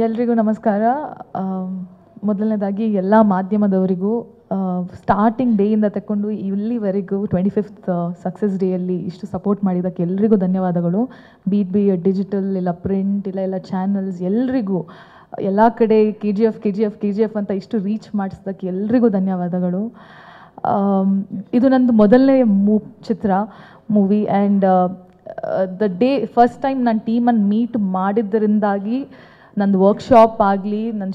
ಎಲ್ರಿಗೂ ನಮಸ್ಕಾರ. ಮೊದಲನೇದಾಗಿ ಎಲ್ಲ ಮಾಧ್ಯಮದವರಿಗೂ ಸ್ಟಾರ್ಟಿಂಗ್ ಡೇಯಿಂದ ತಗೊಂಡು ಇಲ್ಲಿವರೆಗೂ 25th ಸಕ್ಸಸ್ ಡೇಯಲ್ಲಿ ಇಷ್ಟು ಸಪೋರ್ಟ್ ಮಾಡಿದ್ದಕ್ಕೆ ಎಲ್ರಿಗೂ ಧನ್ಯವಾದಗಳು. ಬಿ ಡಿಜಿಟಲ್ ಇಲ್ಲ ಪ್ರಿಂಟ್ ಇಲ್ಲ ಚಾನಲ್ಸ್ ಎಲ್ರಿಗೂ ಎಲ್ಲ ಕಡೆ ಕೆ ಜಿ ಎಫ್ ಅಂತ ಇಷ್ಟು ರೀಚ್ ಮಾಡಿಸಿದ್ದಕ್ಕೆ ಎಲ್ರಿಗೂ ಧನ್ಯವಾದಗಳು. ಇದು ನಂದು ಮೊದಲನೇ ಚಿತ್ರ movie and the day first time ನಾನು ಟೀಮನ್ನು ಮೀಟ್ ಮಾಡಿದ್ದರಿಂದಾಗಿ ನಂದು ವರ್ಕ್ಶಾಪ್ ಆಗಲಿ, ನನ್ನ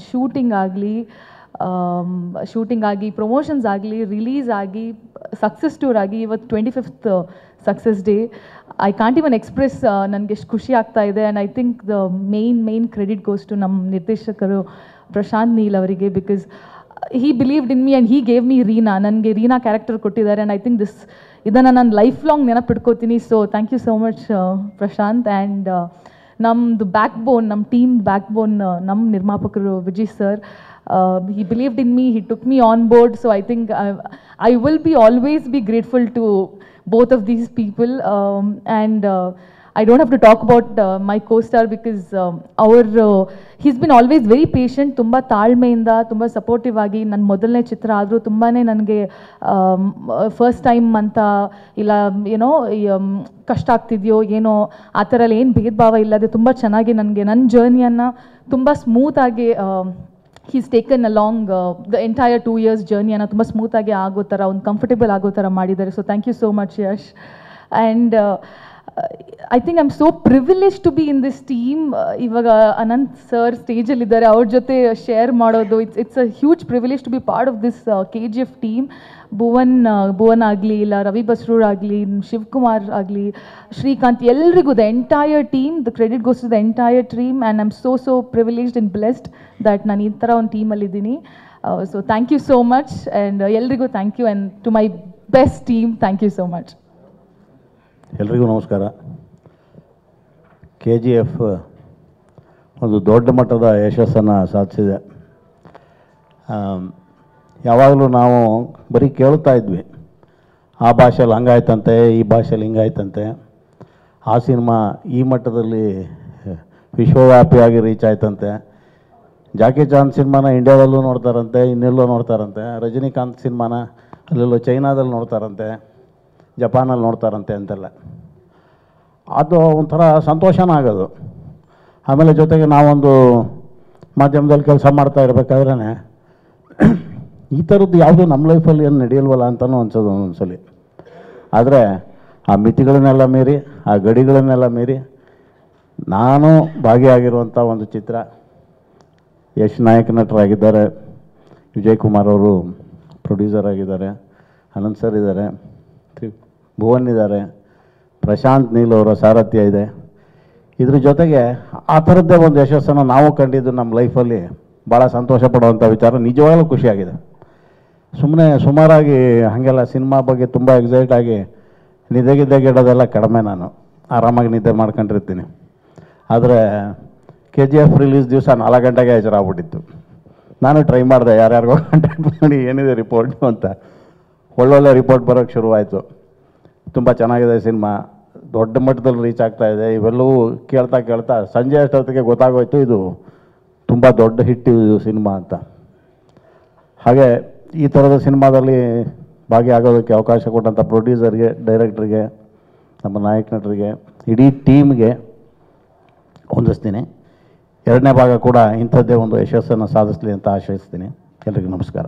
ಶೂಟಿಂಗ್ ಆಗಿ ಪ್ರಮೋಷನ್ಸ್ ಆಗಲಿ, ರಿಲೀಸ್ ಆಗಿ, ಸಕ್ಸಸ್ ಟೂರ್ ಆಗಿ, ಇವತ್ತು 25th success day. I can't even express ನನಗೆ ಎಷ್ಟು ಖುಷಿ ಆಗ್ತಾ ಇದೆ. And I think the main credit goes to ನಮ್ಮ ನಿರ್ದೇಶಕರು ಪ್ರಶಾಂತ್ ನೀಲ್ ಅವರಿಗೆ. Because he believed in me and he gave me Reena. ನನಗೆ ರೀನಾ ಕ್ಯಾರೆಕ್ಟರ್ ಕೊಟ್ಟಿದ್ದಾರೆ. ಆ್ಯಂಡ್ ಐ ಥಿಂಕ್ ಇದನ್ನು ನಾನು ಲೈಫ್ ಲಾಂಗ್ ನೆನಪಿಟ್ಕೋತೀನಿ. So thank you so much Prashanth. And ನಮ್ಮದು ನಮ್ಮ ಟೀಮ್ ಬ್ಯಾಕ್ಬೋನ್ ನಮ್ಮ ನಿರ್ಮಾಪಕರು Vijay sir. he believed in me, he took me on board. So I think I will always be grateful to both of these people. And I don't have to talk about my co-star because he's been always very patient. ತುಂಬ ತಾಳ್ಮೆಯಿಂದ, ತುಂಬ supportive ಆಗಿ. ನನ್ನ ಮೊದಲನೇ ಚಿತ್ರ ಆದರೂ ತುಂಬಾ ನನಗೆ first time ಅಂತ ಇಲ್ಲ ಏನೋ ಕಷ್ಟ ಆಗ್ತಿದೆಯೋ ಏನೋ ಆ ಥರ ಎಲ್ಲ ಏನು ಭೇದ ಭಾವ ಇಲ್ಲದೆ ತುಂಬ ಚೆನ್ನಾಗಿ ನನಗೆ ನನ್ನ ಜರ್ನಿಯನ್ನು ತುಂಬ ಸ್ಮೂತಾಗಿ he's taken along the entire 2 years ಜರ್ನಿಯನ್ನು ತುಂಬ ಸ್ಮೂತಾಗಿ ಆಗೋ ಥರ, ಒಂದು ಕಂಫರ್ಟೇಬಲ್ ಆಗೋ ಥರ ಮಾಡಿದ್ದಾರೆ. So thank you so much Yash. And I think I'm so privileged to be in this team. ಇವಾಗ ಅನಂತ್ ಸರ್ ಸ್ಟೇಜಲ್ಲಿದ್ದಾರೆ, ಅವ್ರ ಜೊತೆ ಶೇರ್ ಮಾಡೋದು it's a huge privilege to be part of this KGF team. Bhuvan ಆಗಲಿ, ಇಲ್ಲ ರವಿ ಬಸ್ರೂರ್ ಆಗಲಿ, ಶಿವಕುಮಾರ್ ಆಗಲಿ, ಶ್ರೀಕಾಂತ್, ಎಲ್ರಿಗೂ the entire team, the credit goes to the entire team. And I'm so privileged and blessed that ನಾನು ಈ ಥರ ಒಂದು ಟೀಮಲ್ಲಿದ್ದೀನಿ. So thank you so much. And ಎಲ್ರಿಗೂ thank you. And to my best team, thank you so much. ಎಲ್ರಿಗೂ ನಮಸ್ಕಾರ. KGF ಒಂದು ದೊಡ್ಡ ಮಟ್ಟದ ಯಶಸ್ಸನ್ನು ಸಾಧಿಸಿದೆ. ಯಾವಾಗಲೂ ನಾವು ಬರೀ ಕೇಳ್ತಾ ಇದ್ವಿ, ಆ ಭಾಷೆಯಲ್ಲಿ ಹಂಗಾಯ್ತಂತೆ, ಈ ಭಾಷೆಯಲ್ಲಿ ಹಿಂಗಾಯ್ತಂತೆ. ಆ ಸಿನಿಮಾ ಈ ಮಟ್ಟದಲ್ಲಿ ವಿಶ್ವವ್ಯಾಪಿಯಾಗಿ ರೀಚ್ ಆಯ್ತಂತೆ. ಜಾಕಿ ಚಾನ್ ಸಿನಿಮಾನ ಇಂಡಿಯಾದಲ್ಲೂ ನೋಡ್ತಾರಂತೆ, ಇನ್ನೆಲ್ಲೋ ನೋಡ್ತಾರಂತೆ. ರಜನಿಕಾಂತ್ ಸಿನಿಮಾನ ಅಲ್ಲೆಲ್ಲೋ ಚೈನಾದಲ್ಲಿ ನೋಡ್ತಾರಂತೆ, ಜಪಾನಲ್ಲಿ ನೋಡ್ತಾರಂತೆ ಅಂತೆಲ್ಲ. ಅದು ಒಂಥರ ಸಂತೋಷನ ಆಗೋದು. ಆಮೇಲೆ ಜೊತೆಗೆ ನಾವೊಂದು ಮಾಧ್ಯಮದಲ್ಲಿ ಕೆಲಸ ಮಾಡ್ತಾ ಇರಬೇಕಾದ್ರೆ ಈ ಥರದ್ದು ಯಾವುದೂ ನಮ್ಮ ಲೈಫಲ್ಲಿ ಏನು ನಡೆಯಲ್ವಲ್ಲ ಅಂತಲೂ ಅನ್ಸೋದು ಒಂದೊಂದ್ಸಲಿ. ಆದರೆ ಆ ಮಿತಿಗಳನ್ನೆಲ್ಲ ಮೀರಿ, ಆ ಗಡಿಗಳನ್ನೆಲ್ಲ ಮೀರಿ ನಾನು ಭಾಗಿಯಾಗಿರುವಂಥ ಒಂದು ಚಿತ್ರ. ಯಶ್ ನಾಯಕ ನಟರಾಗಿದ್ದಾರೆ, ವಿಜಯ್ ಕುಮಾರ್ ಅವರು ಪ್ರೊಡ್ಯೂಸರ್ ಆಗಿದ್ದಾರೆ, ಅನಂತ್ ಸರ್ ಇದ್ದಾರೆ, ಭುವನ್ ಇದ್ದಾರೆ, ಪ್ರಶಾಂತ್ ನೀಲ್ ಅವರ ಸಾರಥ್ಯ ಇದೆ. ಇದ್ರ ಜೊತೆಗೆ ಆ ಥರದ್ದೇ ಒಂದು ಯಶಸ್ಸನ್ನು ನಾವು ಕಂಡಿದ್ದು ನಮ್ಮ ಲೈಫಲ್ಲಿ ಭಾಳ ಸಂತೋಷ ಪಡುವಂಥ ವಿಚಾರ. ನಿಜವಾಗಲೂ ಖುಷಿಯಾಗಿದೆ. ಸುಮಾರಾಗಿ ಹಾಗೆಲ್ಲ ಸಿನಿಮಾ ಬಗ್ಗೆ ತುಂಬ ಎಕ್ಸೈಟ್ ಆಗಿ ನಿದ್ದೆಗಿದ್ದೆಗಿಡೋದೆಲ್ಲ ಕಡಿಮೆ. ನಾನು ಆರಾಮಾಗಿ ನಿದ್ದೆ ಮಾಡ್ಕೊಂಡಿರ್ತೀನಿ. ಆದರೆ KGF ರಿಲೀಸ್ ದಿವಸ 4 ಗಂಟೆಗೆ ಎಚ್ಚರಾಗ್ಬಿಟ್ಟಿತ್ತು. ನಾನು ಟ್ರೈ ಮಾಡಿದೆ ಯಾರ್ಯಾರಿಗೋ ಕಾಂಟ್ಯಾಕ್ಟ್ ಮಾಡಿ ಏನಿದೆ ರಿಪೋರ್ಟು ಅಂತ. ಒಳ್ಳೊಳ್ಳೆ ರಿಪೋರ್ಟ್ ಬರೋಕ್ಕೆ ಶುರುವಾಯಿತು. ತುಂಬ ಚೆನ್ನಾಗಿದೆ ಸಿನಿಮಾ, ದೊಡ್ಡ ಮಟ್ಟದಲ್ಲಿ ರೀಚ್ ಆಗ್ತಾಯಿದೆ. ಇವೆಲ್ಲವೂ ಕೇಳ್ತಾ ಸಂಜೆ ಅಷ್ಟೊತ್ತಿಗೆ ಗೊತ್ತಾಗೋಯ್ತು ಇದು ತುಂಬ ದೊಡ್ಡ ಹಿಟ್ ಇದು ಸಿನಿಮಾ ಅಂತ. ಹಾಗೆ ಈ ಥರದ ಸಿನಿಮಾದಲ್ಲಿ ಭಾಗಿಯಾಗೋದಕ್ಕೆ ಅವಕಾಶ ಕೊಟ್ಟಂಥ ಪ್ರೊಡ್ಯೂಸರ್ಗೆ, ಡೈರೆಕ್ಟ್ರಿಗೆ, ನಮ್ಮ ನಾಯಕ ನಟರಿಗೆ, ಇಡೀ ಟೀಮ್ಗೆ ಹೊಂದಿಸ್ತೀನಿ. 2ನೇ ಭಾಗ ಕೂಡ ಇಂಥದ್ದೇ ಒಂದು ಯಶಸ್ಸನ್ನು ಸಾಧಿಸಲಿ ಅಂತ ಆಶಯಿಸ್ತೀನಿ. ಎಲ್ರಿಗೂ ನಮಸ್ಕಾರ.